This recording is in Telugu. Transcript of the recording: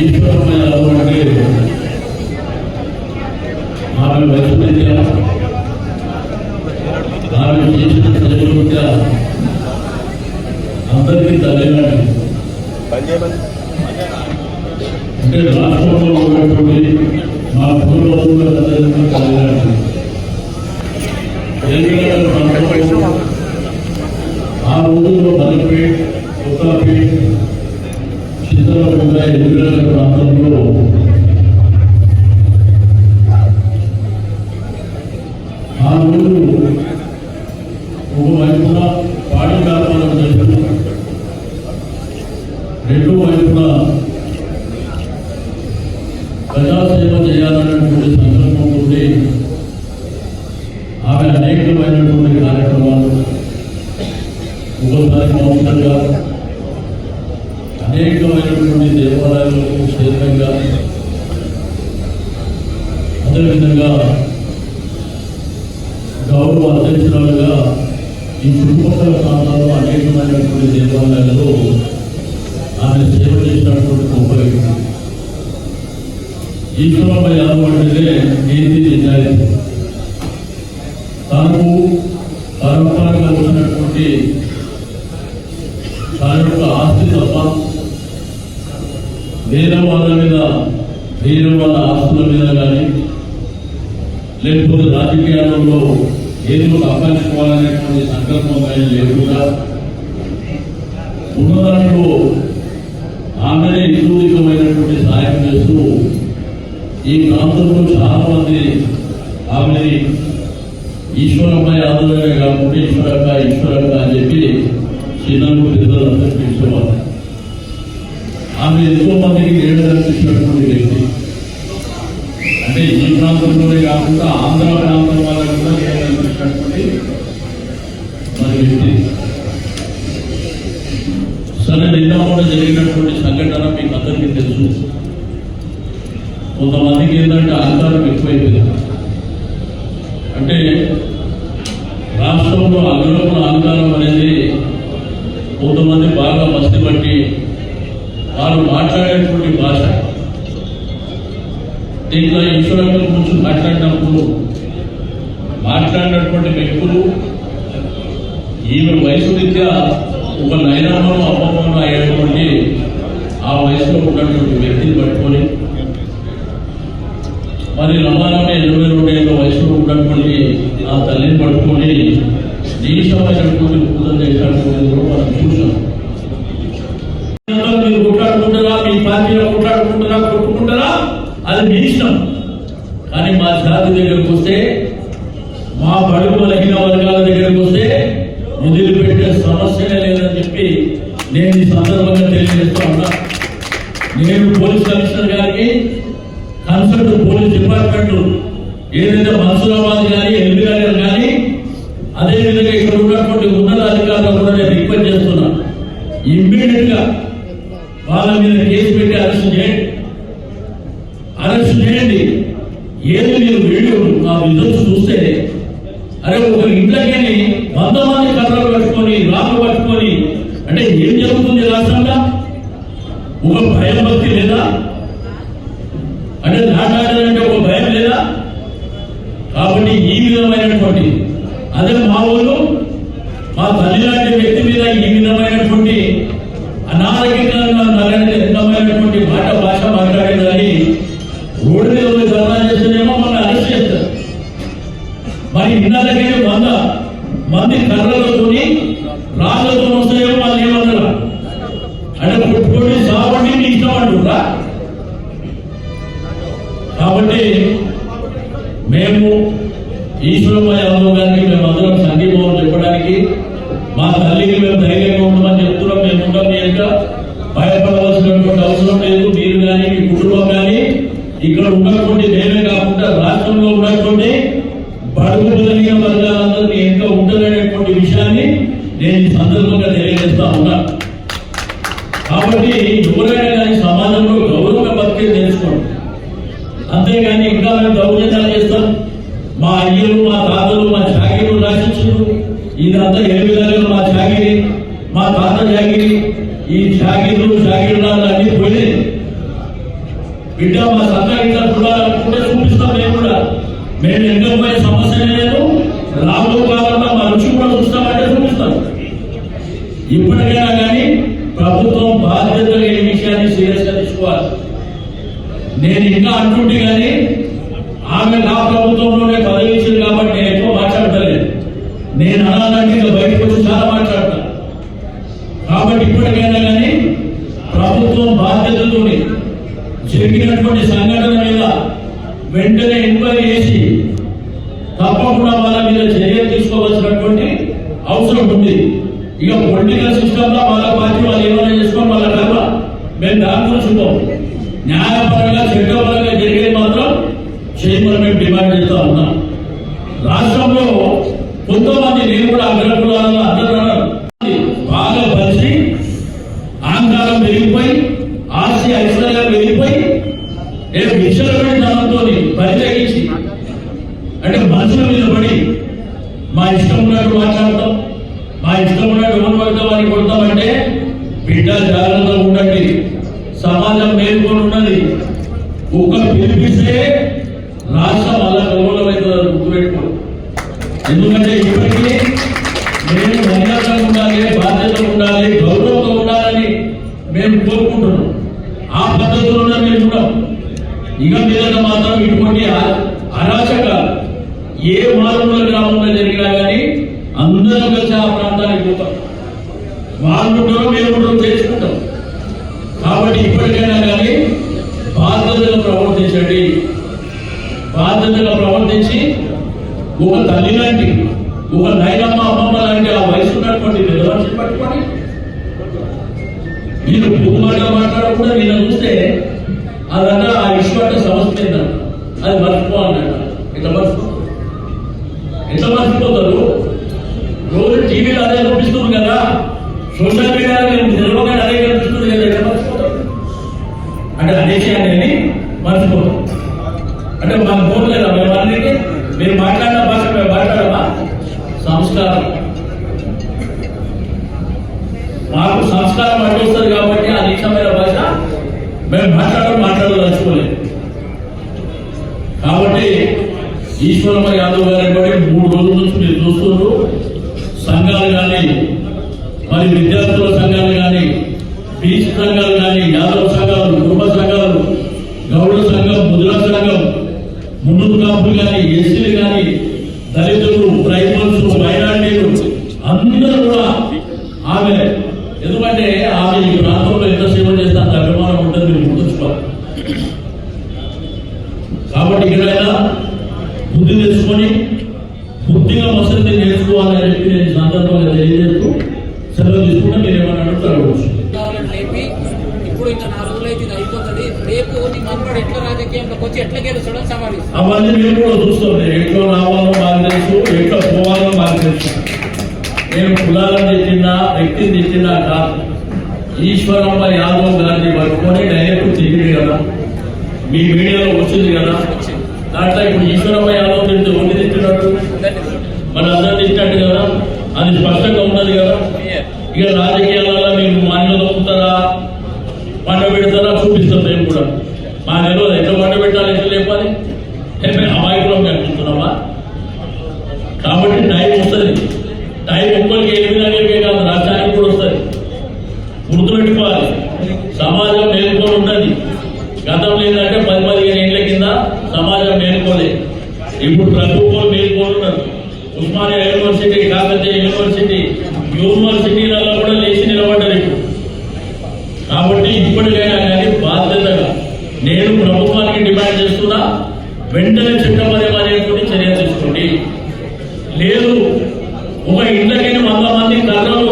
ఈశ్వరమైన అంటే ఆమె వైద్య ఆమె చేసిన చదువుగా అందరికీ తల్లినాడు. అంటే రాష్ట్రంలో ఉన్నటువంటి మా పూర్వజులందరికీ తల్లినాడు. ఆ రోజుల్లో మలపేట్, కొత్తపేట్, చిత్తూరు ఎదుగుదల ప్రాంతంలో ఆ రోజు ఒకవైపున పాడి వ్యాపారం చేస్తూ రెండో వైపున ప్రజాసేవ చేయాలన్నటువంటి సంకల్పంతో ఆమె అనేకమైనటువంటి కార్యక్రమాలు ఒకసారి మౌనంగా అనేకమైనటువంటి దేవాలయాలకు క్షేత్రంగా అదేవిధంగా గౌరవ అధ్యక్షురాలుగా ఈ చుట్టుపక్కల ప్రాంతాల్లో అనేకమైనటువంటి దేవాలయాలలో ఆమె సేవ చేసినటువంటి గొప్ప వ్యక్తి. ఈశ్వరమ్మ యాదవ్ అంటే నీతి నిజాయితీ. తనకు పరంపరగా వచ్చినటువంటి తన యొక్క ఆస్తి తప్ప వేరే వాళ్ళ మీద, వేరే వాళ్ళ ఆస్తుల మీద కానీ లేకపోతే రాజకీయాలలో ఏదో సంపాదించుకోవాలనేటువంటి సంకల్పం కానీ లేకుండా ఉన్నదాంట్లో ఆమెనే ఇందుకమైనటువంటి సహాయం చేస్తూ ఈ ప్రాంతంలో చాలా మంది ఆమెని ఈశ్వరమ్మ యాదవే కాకుండా ఈశ్వరక్క అని చెప్పి చిన్నప్పుడు పెద్దలందరికీ ఇష్టపడారు. ఆమె ఎంతో మందికి ఏడనిపించినటువంటి వ్యక్తి. అంటే ఈ ప్రాంతంలోనే కాకుండా ఆంధ్ర ప్రాంతం వాళ్ళకు కూడా ఏడనిపించినటువంటి మన వ్యక్తి. సరే, నిన్న కూడా జరిగినటువంటి సంఘటన మీకు అందరికీ తెలుసు. కొంతమందికి ఏంటంటే అహంకారం ఎక్కువైపోయింది. అంటే రాష్ట్రంలో అగ్రకుల అహంకారం అనేది కొంతమంది బాగా మస్తి పట్టి వారు మాట్లాడేటువంటి భాష. దీంట్లో ఈశ్వరంగా కూర్చొని మాట్లాడినటువంటి వ్యక్తులు ఈమె వయసు రీత్యా ఒక నైనామను అమ్మమ్మను అయ్యేటువంటి ఆ వయసులో ఉన్నటువంటి వ్యక్తిని పట్టుకొని మరి రమారామే 22 ఏళ్ళ వయసులో ఉన్నటువంటి ఆ తల్లిని పట్టుకొని నీచమైనటువంటి పూజలు చేసినటువంటి కూడా మనం చూసాం. మీరు కొట్లాడుకుంటారా, మీ పార్టీలో కొట్లాడుకుంటారా, కొట్టుకుంటారా, అది మీ ఇష్టం. కానీ మా జాతి దగ్గరకు వస్తే, మా బడుగు బలహీన వర్గాల దగ్గరకు వస్తే వదిలిపెట్టే సమస్యనే లేదని చెప్పి నేను ఈ సందర్భంగా తెలియజేస్తూ ఉన్నా. నేను పోలీస్ కమిషనర్ గారికి, కన్సల్ట్ పోలీస్ డిపార్ట్మెంట్ ఏదైతే మన్సూరాబాద్ కానీ, ఎల్బీ గారు కానీ, అదేవిధంగా ఇక్కడ ఉన్నటువంటి ఉన్నత అధికారులు కూడా నేను రిక్వెస్ట్ చేస్తున్నా, ఇమ్మీడియట్ గా వాళ్ళ మీద కేసు పెట్టి అరెస్ట్ చేయండి. ఏది మీరు వీడియో ఆ రిజల్ట్స్ చూస్తే, అరే ఒక ఇంట్లోకి 100 మంది కర్రలు పట్టుకొని, రాళ్ళు పట్టుకొని, అంటే ఏం జరుగుతుంది రాష్ట్రంలో? ఒక భయం భక్తి లేదా? అంటే నాటాడాలంటే ఒక భయం లేదా? కాబట్టి ఈ విధమైనటువంటి, అదే మా ఊళ్ళు మా తల్లి లాంటి వ్యక్తి మీద ఈ విధమైనటువంటి అనారోగ్యకరమైనటువంటి భాష మాట్లాడేదని రోడ్డు మీద ధర్నా చేస్తేనేమో మనం అరెస్ట్ చేస్తారు. మరి ఇన్నాళ్ళకే 100 మంది కర్రలతోని రాళ్ళతో వస్తాయేమో వాళ్ళు ఏమన్నారా? అంటే కొట్టుకోండి, సావండి, మీ ఇష్టం అంటున్నా. కాబట్టి మేము ఈశ్వరమ్మ యాదవ్ గారికి మేమందరం సంఘీభావం చెప్పడానికి, మా తల్లికి మేము ధైర్యంగా ఉండమని చెప్తున్నాం. మేము ఉంటాం, ఇంకా భయపడవలసినటువంటి అవసరం లేదు. మీరు కానీ, మీ కుటుంబం కానీ, ఇక్కడ ఉన్నటువంటి మేమే కాకుండా రాష్ట్రంలో ఉన్నటువంటి బడుగు బలహీన వర్గాలందరినీ ఇంకా ఉండాలనేటువంటి విషయాన్ని నేను ఈ సందర్భంగా తెలియజేస్తా ఉన్నా. కాబట్టి ఎవరైనా కానీ సమాజంలో గౌరవంగా బతికే తెలుసుకోండి. అంతేగాని ఇంకా మేము దౌర్జన్యాలు చేస్తాం, మా అయ్యలు, మా తాతలు, మా జాగీరు రాసించారు, ఇదంతా ఏ విధంగా మా జాగిరి, మా తాత జాగిరి, ఈ జాగీర్లు అన్ని పోయినాయి. బిడ్డ మా సంఘం ఇట్లా చూడాలనుకుంటే చూపిస్తాం. మేము ఎంకపోయే సమస్య లేదు. రాబోయే కాలంలో మా రుచి కూడా చూస్తామంటే చూపిస్తాం. ఇప్పటికైనా కానీ ప్రభుత్వం బాధ్యతగా ఈ విషయాన్ని సీరియస్ గా తీసుకోవాలి. నేను ఇంకా అంటుంటే కానీ ఆమె నా ప్రభుత్వంలోనే పదవి ఇచ్చింది కాబట్టి నేను ఎక్కువ మాట్లాడతలేదు. నేను అనాలంటే ఇంకా బయటకు వచ్చి చాలా మాట్లాడతాను. కాబట్టి ఇప్పటికైనా కానీ ప్రభుత్వం బాధ్యతతో జరిగినటువంటి సంఘటన మీద వెంటనే ఎంక్వైరీ చేసి తప్పకుండా వాళ్ళ మీద చర్యలు తీసుకోవాల్సినటువంటి అవసరం ఉంది. ఇక పొలిటికల్ సిస్టమ్ లో వాళ్ళ పార్టీ వాళ్ళు ఏమైనా చేసుకోవడం వాళ్ళ కర్మ. మేము దాని గురించి ఉన్నాం. న్యాయపరంగా చట్టపరంగా జరిగేది మాత్రం చేయమని మేము డిమాండ్ చేస్తా ఉన్నాం. రాష్ట్రంలో కొంతమంది నేను కూడా అగ్రకులాలను అందరూ బాగా పరిచి అహంకారం పెరిగిపోయి ఆస్తి ఐశ్వర్యాలు పెరిగిపోయి విచ్చలపడి ధనంతో పరితగించి అంటే మనుషుల మీద పడి మా ఇష్టం ఉన్నట్టు మాట్లాడతాం, మా ఇష్టం ఉన్నట్టు ఓన్ పడతాం అని కొడతామంటే బిడ్డ జాగ్రత్తగా ఉండండి. సమాజం మేలుకొని ఉన్నది. ఒక్క పిలిపిస్తే రాష్ట్రం అలా గౌరవమైతుందని గుర్తుపెట్టుకోండి. ఎందుకంటే ఇప్పటికీ మేము మర్యాదగా ఉండాలి, బాధ్యత ఉండాలి, గౌరవంగా ఉండాలని మేము కోరుకుంటున్నాం. ఆ పద్ధతిలోనే మేము ఉన్నాం. ఇక మీద మాత్రం ఇటువంటి అరాచక ఏ మారుమూల గ్రామంలో జరిగినా కానీ అందరం కలిసి ఆ ప్రాంతానికి పోతాం. వాళ్ళుంటారో మేము చేసుకుంటాం. కాబట్టి ఇప్పటికైనా కానీ బాధ్యతగా ప్రవర్తించండి. బాధ్యతగా ప్రవర్తించి ఒక తల్లి లాంటి, ఒక నైనమ్మ అమ్మమ్మ లాంటి ఆ వయసు ఉన్నటువంటి పెద్దవాళ్ళని పట్టుకొని మీరు పువ్వుమాట మాట్లాడకుండా నేను చూస్తే అదంతా ఆ ఇష్ట సమస్య ఏంటంట. అది మర్చిపోవాలంట. ఎట్లా మర్చిపోతారు? రోజు టీవీలో అదే చూపిస్తుంది కదా, సోషల్ మీడియాలో తెలియగానే అదే కనిపిస్తుంది కదా. ఎట్లా మర్చిపోతారు? అంటే అనేసి మర్చిపోతాం. అంటే మాకు పోలేదా మేము అన్నింటి మీరు మాట్లాడిన భాష మేము మాట్లాడమా? సంస్కారం మాకు సంస్కారం అడ్డొస్తుంది కాబట్టి ఆ నీచమైన భాష మేము మాట్లాడదలుచుకోలేదు. కాబట్టి ఈశ్వరమ్మ యాదవ్ గారి బట్టి 3 రోజుల నుంచి మీరు చూస్తున్నారు. సంఘాలు కానీ, మరి విద్యార్థుల సంఘాలు కానీ, బీసీ సంఘాలు కానీ, యాదవ్ సంఘాలు, కుటుంబ సంఘాలు, గౌడ సంఘం, ముద్రా సంఘం, ముందు కాపులు కానీ, ఎస్సీలు కానీ, దళితులు, ట్రైబల్స్, మైనారిటీలు అందరూ కూడా ఆమె, ఎందుకంటే ఆమె ఈ ప్రాంతంలో ఎంత సేవ చేస్తే అంత అభిమానం ఉంటుంది, మీరు గుర్తుంచుకోవాలి. కాబట్టి ఇక్కడైనా బుద్ధి తెచ్చుకొని బుద్ధిగా మసలి నేర్చుకోవాలని చెప్పి నేను సందర్భంగా తెలియజేస్తూ సెలవు తీసుకుంటే మీరు ఏమన్నా అడుగుతారు. ఇప్పుడు ఇంకా 4 రోజులైతే ఇది అయిపోతుంది. రేపు నీ మనవాడు ఎట్లా రాజకీయంలోకి వచ్చి ఎట్లా గెలుస్తాడో సవాల్ అవన్నీ మేము కూడా చూస్తాం. ఎట్లా రావాలో మాకు తెలుసు, ఎట్లా పోవాలో మాకు తెలుసు. నేను కులాలను తెచ్చిందా, వ్యక్తిని తెచ్చిందా కాదు. ఈశ్వరమ్మ యాదవ్ గారిని పట్టుకొని డైరెక్ట్ తిరిగింది కదా, మీ మీడియాలో వచ్చింది కదా. దాంట్లో ఇప్పుడు ఈశ్వరమ్మ యాదవ్ తింటే ఒంటి తిట్టినట్టు మన అందరు తిట్టినట్టు కదా, అది స్పష్టంగా ఉన్నది కదా. ఇక రాజకీయాలలో మీరు మాన్య దొక్కుతారా, పంట పెడతారా చూపిస్తాం. మేము కూడా మా నెలలో ఎట్లా పంట పెట్టాలి, ఎట్లా లేపాలి, మేము అమాయకులం కనిపిస్తున్నామా? కాబట్టి టైం వస్తుంది. టైం ఒక్కరికి 8 గంటలకే కాదు, రాష్ట్రానికి కూడా వస్తుంది. గుర్తుపెట్టుకోవాలి. సమాజం మేలుకొని ఉన్నది. గతంలో ఏంటంటే 10-15 ఏళ్ల కింద సమాజం మేలుకోలేదు. ఇప్పుడు ప్రతి ఒక్కరు మేలుకోనున్నారు. ఉస్మానియా యూనివర్సిటీ, కాకతీయ యూనివర్సిటీలలో కూడా లేచి నిలబడ్డారు ఇప్పుడు. కాబట్టి ఇప్పటికైనా కానీ బాధ్యతగా నేను ప్రభుత్వానికి డిమాండ్ చేస్తున్నా, వెంటనే చట్టపరమైనటువంటి చర్య తీసుకోండి. లేదు ఒక ఇంట్లోకి 100 మంది కర్రలు